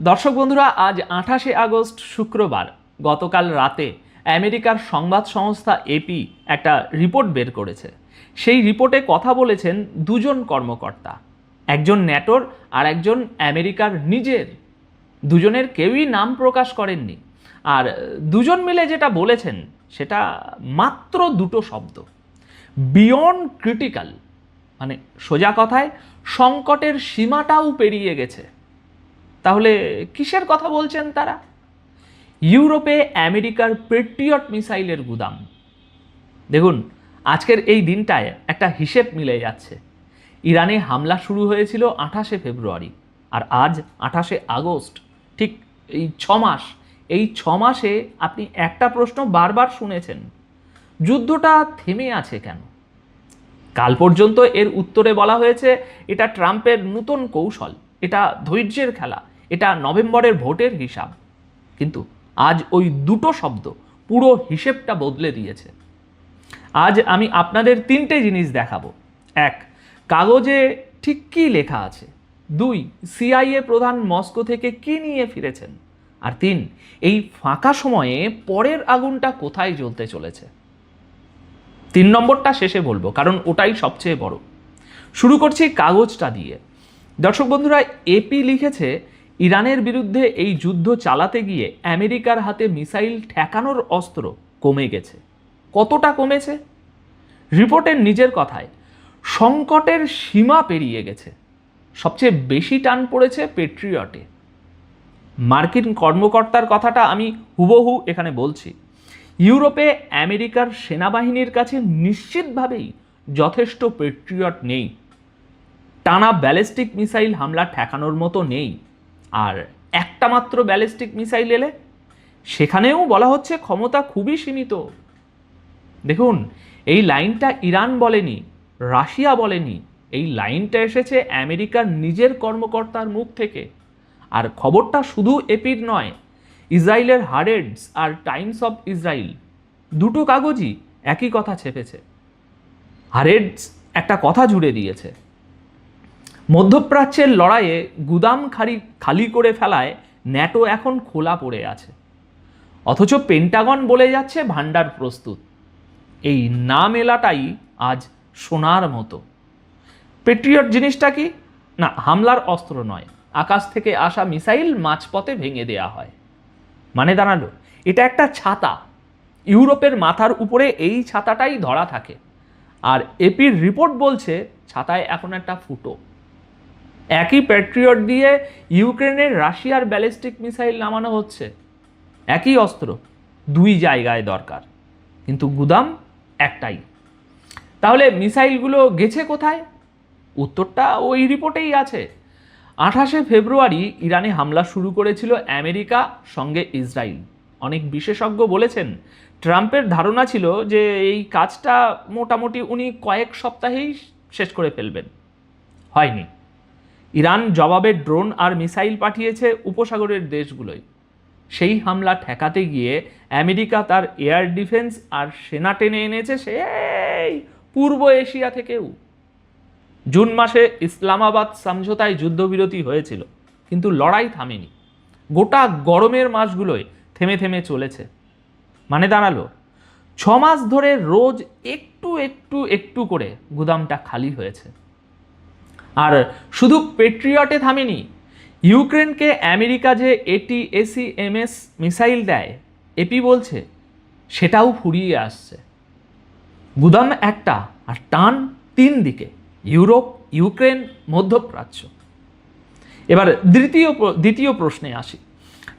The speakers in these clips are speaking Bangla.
দর্শক বন্ধুরা, আজ 28শে আগস্ট শুক্রবার গতকাল রাতে আমেরিকার সংবাদ সংস্থা এপি একটা রিপোর্ট বের করেছে। সেই রিপোর্টে কথা বলেছেন দুজন কর্মকর্তা, একজন ন্যাটোর আর একজন আমেরিকার নিজের। দুজনের কেউই নাম প্রকাশ করেননি। আর দুজন মিলে যেটা বলেছেন সেটা মাত্র দুটো শব্দ, বিয়ন্ড ক্রিটিক্যাল। মানে সোজা কথায় সংকটের সীমাটাও পেরিয়ে গেছে। তাহলে কিসের কথা বলছেন তারা? ইউরোপে আমেরিকার পেট্রিয়ট মিসাইলের গুদাম। দেখুন, আজকের এই দিনটায় একটা হিসেব মিলে যাচ্ছে। ইরানে হামলা শুরু হয়েছিল 28শে ফেব্রুয়ারি, আর আজ 28শে আগস্ট, ঠিক এই 6 মাস। এই 6 মাসে আপনি একটা প্রশ্ন বারবার শুনেছেন, যুদ্ধটা থেমে আছে কেন? কাল পর্যন্ত এর উত্তরে বলা হয়েছে এটা ট্রাম্পের নতুন কৌশল, এটা ধৈর্যের খেলা, এটা নভেম্বরের ভোটের হিসাব। কিন্তু আজ ওই দুটো শব্দ পুরো হিসেবটা বদলে দিয়েছে। আজ আমি আপনাদের 3টে জিনিস দেখাবো। 1, কাগজে ঠিক কী লেখা আছে। 2, সিআইএ প্রধান মস্কো থেকে কী নিয়ে ফিরেছেন। আর 3, এই ফাঁকা সময়ে পরের আগুনটা কোথায় জ্বলতে চলেছে। 3 নম্বরটা শেষে বলবো, কারণ ওটাই সবচেয়ে বড়। শুরু করছি কাগজটা দিয়ে। দর্শক বন্ধুরা, এপি লিখেছে ইরানের বিরুদ্ধে এই যুদ্ধ চালাতে গিয়ে আমেরিকার হাতে মিসাইল ঠেকানোর অস্ত্র কমে গেছে। কতটা কমেছে? রিপোর্টের নিজের কথায়, সংকটের সীমা পেরিয়ে গেছে। সবচেয়ে বেশি টান পড়েছে পেট্রিয়টে। মার্কিন কর্মকর্তার কথাটা আমি হুবহু এখানে বলছি। ইউরোপে আমেরিকার সেনাবাহিনীর কাছে নিশ্চিতভাবেই যথেষ্ট পেট্রিয়ট নেই। টানা ব্যালিস্টিক মিসাইল হামলা ঠেকানোর মতো নেই। আর একটা মাত্র ব্যালিস্টিক মিসাইল এলে সেখানেও বলা হচ্ছে ক্ষমতা খুবই সীমিত। দেখুন, এই লাইনটা ইরান বলেনি, রাশিয়া বলেনি, এই লাইনটা এসেছে আমেরিকার নিজের কর্মকর্তার মুখ থেকে। আর খবরটা শুধু এপির নয়, ইসরায়েলের হারেডস আর টাইমস অফ ইসরায়েল দুটো কাগজই একই কথা ছেপেছে। হারেডস একটা কথা জুড়ে দিয়েছে, মধ্যপ্রাচ্যের লড়াইয়ে গুদাম খালি করে ফেলায় ন্যাটো এখন খোলা পড়ে আছে। অথচ পেন্টাগন বলে যাচ্ছে ভান্ডার প্রস্তুত। এই না মেলাটাই আজ সোনার মতো। পেট্রিয়ট জিনিসটা কি? না, হামলার অস্ত্র নয়, আকাশ থেকে আসা মিসাইল মাঝপথে ভেঙে দেয়া হয়। মানে দাঁড়ালো এটা একটা ছাতা। ইউরোপের মাথার উপরে এই ছাতাটাই ধরা থাকে। আর এপির রিপোর্ট বলছে ছাতায় এখন একটা ফুটো। একই প্যাট্রিয়ট দিয়ে ইউক্রেনের রাশিয়ার ব্যালিস্টিক মিসাইল নামানো হচ্ছে। একই অস্ত্র, 2 জায়গায় দরকার, কিন্তু গুদাম একটাই। তাহলে মিসাইলগুলো গেছে কোথায়? উত্তরটা ওই রিপোর্টেই আছে। 28শে ফেব্রুয়ারি ইরানে হামলা শুরু করেছিল আমেরিকা, সঙ্গে ইসরায়েল। অনেক বিশেষজ্ঞ বলেছেন ট্রাম্পের ধারণা ছিল যে এই কাজটা মোটামুটি উনি কয়েক সপ্তাহেই শেষ করে ফেলবেন। হয়নি। ইরান জবাবে ড্রোন আর মিসাইল পাঠিয়েছে উপসাগরের দেশগুলোয়। সেই হামলা ঠেকাতে গিয়ে আমেরিকা তার এয়ার ডিফেন্স আর সেনা টেনে এনেছে সেই পূর্ব এশিয়া থেকেও। জুন মাসে ইসলামাবাদ সমঝোতায় যুদ্ধবিরতি হয়েছিল, কিন্তু লড়াই থামেনি। গোটা গরমের মাসগুলোয় থেমে থেমে চলেছে। মানে দাঁড়ালো 6 মাস ধরে রোজ একটু একটু একটু করে গুদামটা খালি হয়েছে। আর শুধু পেট্রিয়টে থামেনি, ইউক্রেনকে আমেরিকা যে ATACMS মিসাইল দেয়, এপি বলছে সেটাও ফুরিয়ে আসছে। গুদাম একটা আর টান 3 দিকে, ইউরোপ, ইউক্রেন, মধ্যপ্রাচ্য। এবার দ্বিতীয় প্রশ্নে আসি।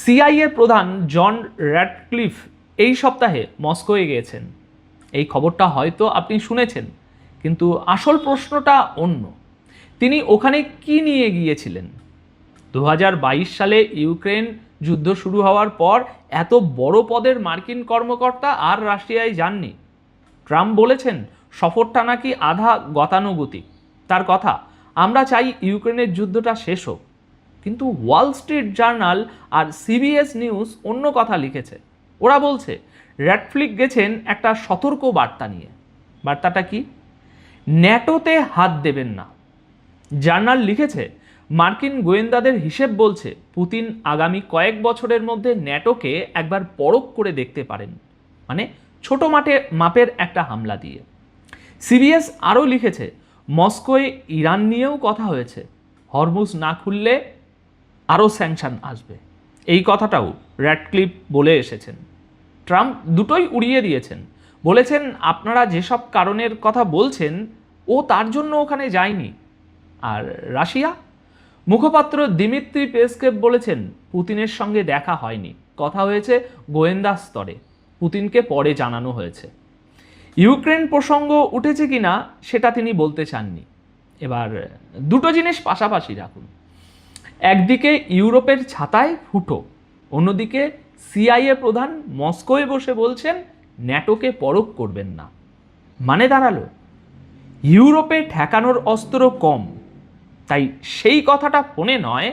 সিআইএ প্রধান জন র্যাডক্লিফ এই সপ্তাহে মস্কোয় গিয়েছেন। এই খবরটা হয়তো আপনি শুনেছেন, কিন্তু আসল প্রশ্নটা অন্য। তিনি ওখানে কি নিয়ে গিয়েছিলেন? 2022 সালে ইউক্রেন যুদ্ধ শুরু হওয়ার পর এত বড় পদের মার্কিন কর্মকর্তা আর রাশিয়ায় যাননি। ট্রাম্প বলেছেন সফরটা নাকি আধা গতানুগতিক। তার কথা, আমরা চাই ইউক্রেনের যুদ্ধটা শেষ হোক। কিন্তু ওয়াল স্ট্রিট জার্নাল আর CBS নিউজ অন্য কথা লিখেছে। ওরা বলছে র্যাডক্লিফ গেছেন একটা সতর্ক বার্তা নিয়ে। বার্তাটা কি? ন্যাটোতে হাত দেবেন না। জার্নাল লিখেছে মার্কিন গোয়েন্দাদের হিসেব বলছে পুতিন আগামী কয়েক বছরের মধ্যে ন্যাটোকে একবার পরখ করে দেখতে পারেন, মানে ছোট মাপের একটা হামলা দিয়ে। সিবিএস আরও লিখেছে, মস্কোয় ইরান নিয়েও কথা হয়েছে, হরমুজ না খুললে আরও স্যাংশন আসবে। এই কথাটাও র্যাডক্লিফ বলে এসেছেন। ট্রাম্প দুটোই উড়িয়ে দিয়েছেন, বলেছেন আপনারা যেসব কারণের কথা বলছেন ও তার জন্য ওখানে যায়নি। আর রাশিয়া মুখপাত্র দিমিত্রি পেসকেভ বলেছেন পুতিনের সঙ্গে দেখা হয়নি, কথা হয়েছে গোয়েন্দা স্তরে, পুতিনকে পরে জানানো হয়েছে। ইউক্রেন প্রসঙ্গ উঠেছে কিনা সেটা তিনি বলতে চাননি। এবার দুটো জিনিস পাশাপাশি রাখুন, একদিকে ইউরোপের ছাতায় ফুটো, অন্যদিকে সিআইএ প্রধান মস্কোয় বসে বলছেন ন্যাটোকে পরখ করবেন না। মানে দাঁড়ালো ইউরোপে ঠেকানোর অস্ত্র কম, তাই সেই কথাটা ফোনে নয়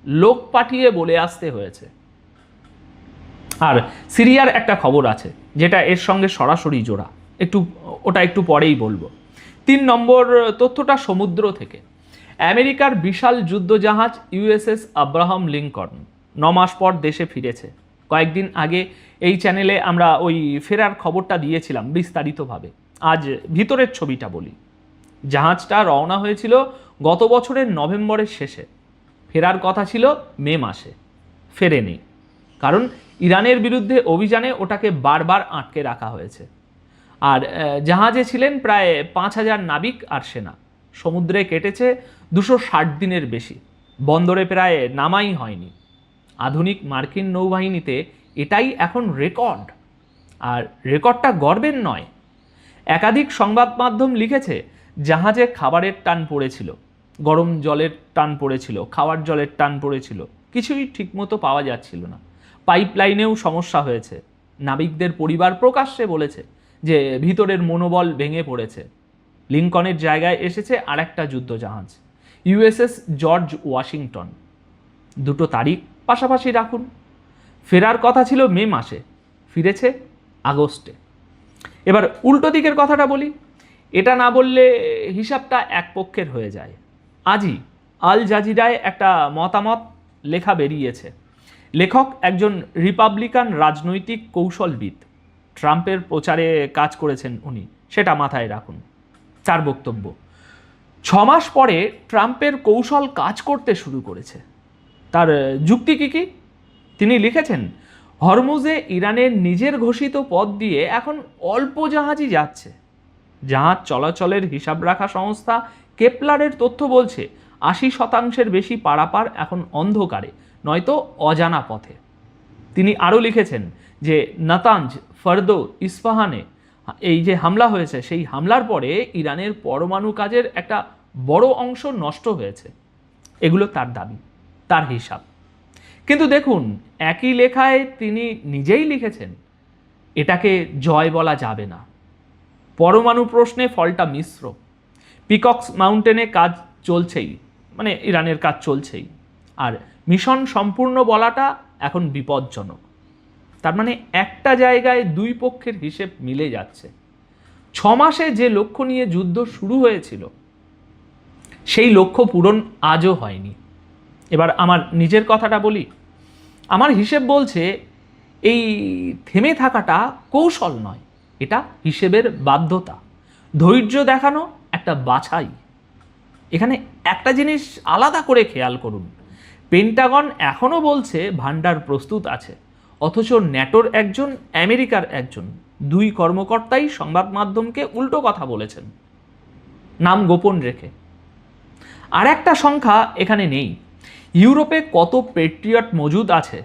লোক পাঠিয়ে বলে আসতে হয়েছে। আর সিরিয়ার একটা খবর আছে যেটা এর সঙ্গে সরাসরি জোড়া, ওটা একটু পরেই বলবো। 3 নম্বর তথ্যটা সমুদ্র থেকে। আমেরিকার বিশাল যুদ্ধজাহাজ ইউএসএস আব্রাহাম লিঙ্কন 9 মাস পর দেশে ফিরেছে। কয়েকদিন আগে এই চ্যানেলে আমরা ওই ফেরার খবরটা দিয়েছিলাম বিস্তারিতভাবে। আজ ভিতরের ছবিটা বলি। জাহাজটা রওনা হয়েছিল গত বছরের নভেম্বরের শেষে, ফেরার কথা ছিল মে মাসে, ফেরেনি, কারণ ইরানের বিরুদ্ধে অভিযানে ওটাকে বারবার আটকে রাখা হয়েছে। আর জাহাজে ছিলেন প্রায় 5000 নাবিক আর সেনা। সমুদ্রে কেটেছে 260 দিনের বেশি, বন্দরে প্রায় নামাই হয়নি। আধুনিক মার্কিন নৌবাহিনীতে এটাই এখন রেকর্ড, আর রেকর্ডটা গর্বের নয়। একাধিক সংবাদ মাধ্যম লিখেছে জাহাজে খাবারের টান পড়েছিল, গরম জলের টান পড়েছিল, খাওয়ার জলের টান পড়েছিল, কিছুই ঠিকমতো পাওয়া যাচ্ছিল না। পাইপলাইনেও সমস্যা হয়েছে। নাবিকদের পরিবার প্রকাশ্যে বলেছে যে ভিতরের মনোবল ভেঙে পড়েছে। লিঙ্কনের জায়গায় এসেছে আরেকটা যুদ্ধজাহাজ ইউএসএস জর্জ ওয়াশিংটন। দুটো তারিখ পাশাপাশি রাখুন। ফেরার কথা ছিল মে মাসে, ফিরেছে আগস্টে। এবার উল্টো দিকের কথাটা বলি, এটা না বললে হিসাবটা এক পক্ষের হয়ে যায়। আজই আল জাজিরায় একটা মতামত লেখা বেরিয়েছে। লেখক একজন রিপাবলিকান রাজনৈতিক কৌশলবিদ, ট্রাম্পের প্রচারে কাজ করেছেন উনি, সেটা মাথায় রাখুন। তার বক্তব্য, 6 মাস পরে ট্রাম্পের কৌশল কাজ করতে শুরু করেছে। তার যুক্তি কি? তিনি লিখেছেন, হরমুজে ইরানের নিজের ঘোষিত পথ দিয়ে এখন অল্প জাহাজই যাচ্ছে। জাহাজ চলাচলের হিসাব রাখা সংস্থা কেপলারের তথ্য বলছে 80% বেশি পারাপার এখন অন্ধকারে, নয়তো অজানা পথে। তিনি আরও লিখেছেন যে নাতাঞ্জ, ফর্দো, ইস্পাহানে এই যে হামলা হয়েছে, সেই হামলার পরে ইরানের পরমাণু কাজের একটা বড় অংশ নষ্ট হয়েছে। এগুলো তার দাবি, তার হিসাব। কিন্তু দেখুন, একই লেখায় তিনি নিজেই লিখেছেন এটাকে জয় বলা যাবে না। পরমাণু প্রশ্নে ফলটা মিশ্র। পিকক্স মাউন্টেনে কাজ চলছেই, মানে ইরানের কাজ চলছেই, আর মিশন সম্পূর্ণ বলাটা এখন বিপজ্জনক। তার মানে একটা জায়গায় দুই পক্ষের হিসেব মিলে যাচ্ছে। 6 মাসে যে লক্ষ্য নিয়ে যুদ্ধ শুরু হয়েছিল সেই লক্ষ্য পূরণ আজও হয়নি। এবার আমার নিজের কথাটা বলি, আমার হিসেব বলছে এই থেমে থাকাটা কৌশল নয়, এটা হিসেবের বাধ্যতা, ধৈর্য দেখানো একটা বাছাই। এখানে একটা জিনিস আলাদা করে খেয়াল করুন, পেন্টাগন এখনও বলছে ভান্ডার প্রস্তুত আছে, অথচ ন্যাটোর একজন, আমেরিকার একজন, 2 কর্মকর্তাই সংবাদ মাধ্যমকে উল্টো কথা বলেছেন, নাম গোপন রেখে। আর একটা সংখ্যা এখানে নেই, ইউরোপে কত পেট্রিয়ট মজুদ আছে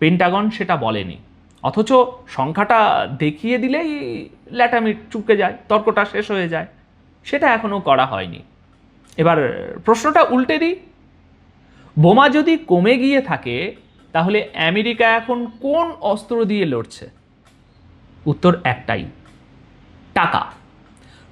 পেন্টাগন সেটা বলেনি, অথচ সংখ্যাটা দেখিয়ে দিলেই ল্যাটামি চুকে যায়, তর্কটা শেষ হয়ে যায়। সেটা এখনও করা হয়নি। এবার প্রশ্নটা উল্টে দিই, বোমা যদি কমে গিয়ে থাকে তাহলে আমেরিকা এখন কোন অস্ত্র দিয়ে লড়ছে? উত্তর একটাই, টাকা।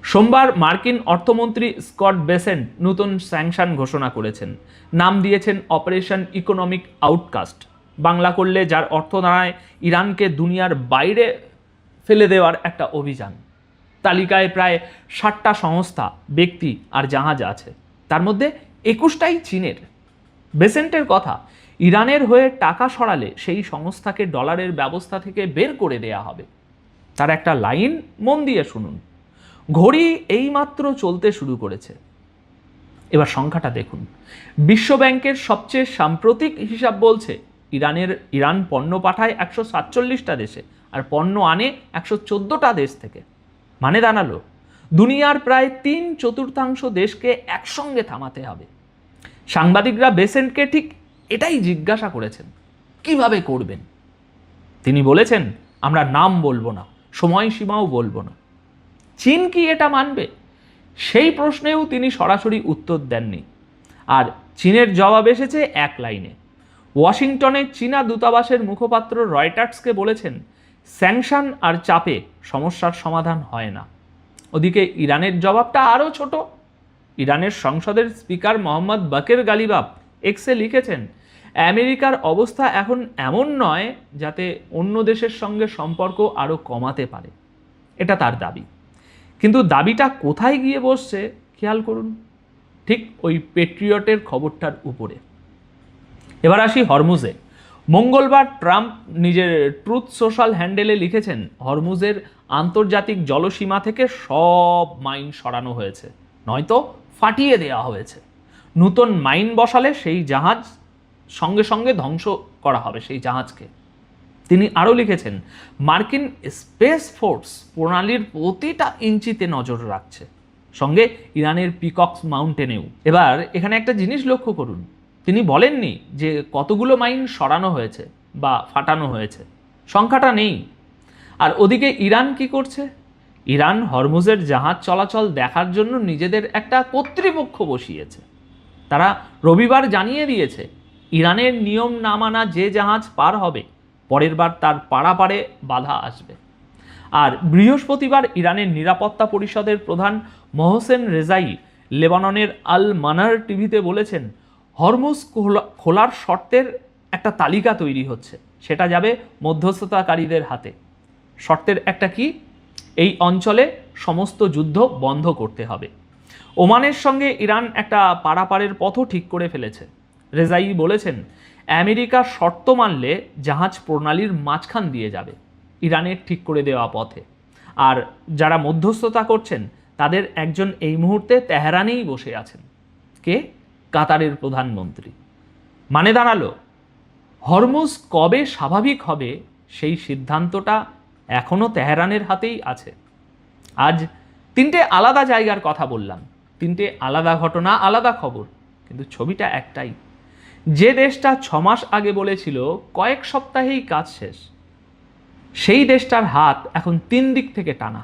সোমবার মার্কিন অর্থমন্ত্রী স্কট বেসেন্ট নতুন স্যাংশন ঘোষণা করেছেন, নাম দিয়েছেন অপারেশন ইকোনমিক আউটকাস্ট। বাংলা করলে যার অর্থ দাঁড়ায় ইরানকে দুনিয়ার বাইরে ফেলে দেওয়ার একটা অভিযান। তালিকায় প্রায় 60টা সংস্থা, ব্যক্তি আর জাহাজ আছে, তার মধ্যে 21টাই চীনের। বেসেন্টের কথা, ইরানের হয়ে টাকা সরালে সেই সংস্থাকে ডলারের ব্যবস্থা থেকে বের করে দেয়া হবে। তার একটা লাইন মন দিয়ে শুনুন, ঘড়ি এইমাত্র চলতে শুরু করেছে। এবার সংখ্যাটা দেখুন, বিশ্বব্যাংকের সবচেয়ে সাম্প্রতিক হিসাব বলছে ইরান পণ্য পাঠায় 147টা দেশে আর পণ্য আনে 114টা দেশ থেকে। মানে দাঁড়ালো দুনিয়ার প্রায় 3/4 দেশকে একসঙ্গে থামাতে হবে। সাংবাদিকরা বেসেন্টকে ঠিক এটাই জিজ্ঞাসা করেছেন, কিভাবে করবেন? তিনি বলেছেন, আমরা নাম বলবো না, সময়সীমাও বলবো না। চীন কি এটা মানবে? সেই প্রশ্নেও তিনি সরাসরি উত্তর দেননি। আর চীনের জবাব এসেছে এক লাইনে। ওয়াশিংটনে চীনা দূতাবাসের মুখপাত্র রয়টার্সকে বলেছেন, স্যাংশন আর চাপে সমস্যার সমাধান হয় না। ওদিকে ইরানের জবাবটা আরও ছোট। ইরানের সংসদের স্পিকার মোহাম্মদ বাকের গালিবাফ এক্সে লিখেছেন, আমেরিকার অবস্থা এখন এমন নয় যাতে অন্য দেশের সঙ্গে সম্পর্ক আরও কমাতে পারে। এটা তার দাবি। কিন্তু দাবিটা কোথায় গিয়ে বসছে খেয়াল করুন, ঠিক ওই পেট্রিয়টের খবরটার উপরে। এবার আসি হরমুজে। মঙ্গলবার ট্রাম্প নিজের ট্রুথ সোশ্যাল হ্যান্ডেলে লিখেছেন, হরমুজের আন্তর্জাতিক জলসীমা থেকে সব মাইন সরানো হয়েছে, নয়তো ফাটিয়ে দেওয়া হয়েছে। নতুন মাইন বসালে সেই জাহাজ সঙ্গে সঙ্গে ধ্বংস করা হবে সেই জাহাজকে। তিনি আরও লিখেছেন, মার্কিন স্পেস ফোর্স প্রণালীর প্রতিটা ইঞ্চিতে নজর রাখছে, সঙ্গে ইরানের পিকক্স মাউন্টেনেও। এবার এখানে একটা জিনিস লক্ষ্য করুন, তিনি বলেননি যে কতগুলো মাইন সরানো হয়েছে বা ফাটানো হয়েছে, সংখ্যাটা নেই। আর ওদিকে ইরান কি করছে? ইরান হরমুজের জাহাজ চলাচল দেখার জন্য নিজেদের একটা কর্তৃপক্ষ বসিয়েছে। তারা রবিবার জানিয়ে দিয়েছে, ইরানের নিয়ম না মানা যে জাহাজ পার হবে পরের বার তার পারাপারে বাধা আসবে। আর বৃহস্পতিবার ইরানের নিরাপত্তা পরিষদের প্রধান মোহসেন রেজাই লেবাননের আল মানার টিভিতে বলেছেন, হরমুজ খোলার শর্তের একটা তালিকা তৈরি হচ্ছে, সেটা যাবে মধ্যস্থতাকারীদের হাতে। শর্তের একটা কি? এই অঞ্চলে সমস্ত যুদ্ধ বন্ধ করতে হবে। ওমানের সঙ্গে ইরান একটা পারাপারের পথও ঠিক করে ফেলেছে। রেজাই বলেছেন, আমেরিকা শর্ত মানলে জাহাজ প্রণালীর মাঝখান দিয়ে যাবে ইরানের ঠিক করে দেওয়া পথে। আর যারা মধ্যস্থতা করছেন তাদের একজন এই মুহূর্তে তেহরানেই বসে আছেন। কে? কাতারের প্রধানমন্ত্রী। মানে দাঁড়ালো হরমুজ কবে স্বাভাবিক হবে সেই সিদ্ধান্তটা এখনও তেহরানের হাতেই আছে। আজ 3টে আলাদা জায়গার কথা বললাম, 3টে আলাদা ঘটনা, আলাদা খবর, কিন্তু ছবিটা একটাই। যে দেশটা 6 মাস আগে বলেছিল কয়েক সপ্তাহেই কাজ শেষ, সেই দেশটার হাত এখন 3 দিক থেকে টানা,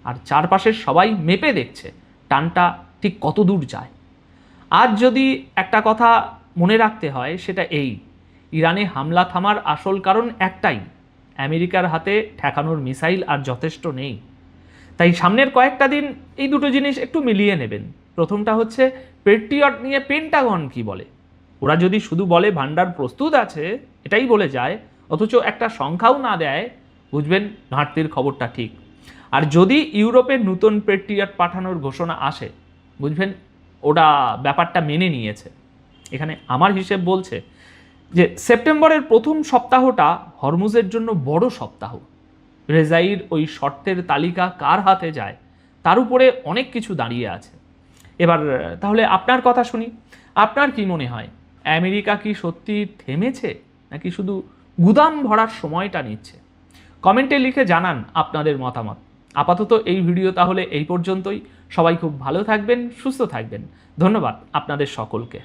আর চারপাশের সবাই মেপে দেখছে টানটা ঠিক কত দূর যায়। আজ যদি একটা কথা মনে রাখতে হয় সেটা এই, ইরানে হামলা থামার আসল কারণ একটাই, আমেরিকার হাতে ঠেকানোর মিসাইল আর যথেষ্ট নেই। তাই সামনের কয়েকটা দিন এই দুটো জিনিস একটু মিলিয়ে নেবেন। প্রথমটা হচ্ছে পেট্রিয়ট নিয়ে পেন্টাগন কি বলে। ওরা যদি শুধু বলে ভান্ডার প্রস্তুত আছে, এটাই বলে যায়, অথচ একটা সংখ্যাও না দেয়, বুঝবেন ঘাটতির খবরটা ঠিক। আর যদি ইউরোপের নতুন পেট্রিয়ট পাঠানোর ঘোষণা আসে, বুঝবেন ওরা ব্যাপারটা মেনে নিয়েছে। এখানে আমার হিসেব বলছে যে সেপ্টেম্বরের প্রথম সপ্তাহটা হরমুজের জন্য বড় সপ্তাহ। রেজাইর ওই শর্তের তালিকা কার হাতে যায় তার উপরে অনেক কিছু দাঁড়িয়ে আছে। এবার তাহলে আপনার কথা শুনি, আপনার কি মনে হয়, আমেরিকা কি সত্যি থেমেছে নাকি শুধু গুদাম ভরার সময়টা নিচ্ছে? কমেন্টে লিখে জানান আপনাদের মতামত। আপাতত এই ভিডিও তাহলে এই পর্যন্তই। সবাই খুব ভালো থাকবেন, সুস্থ থাকবেন। ধন্যবাদ আপনাদের সকলকে।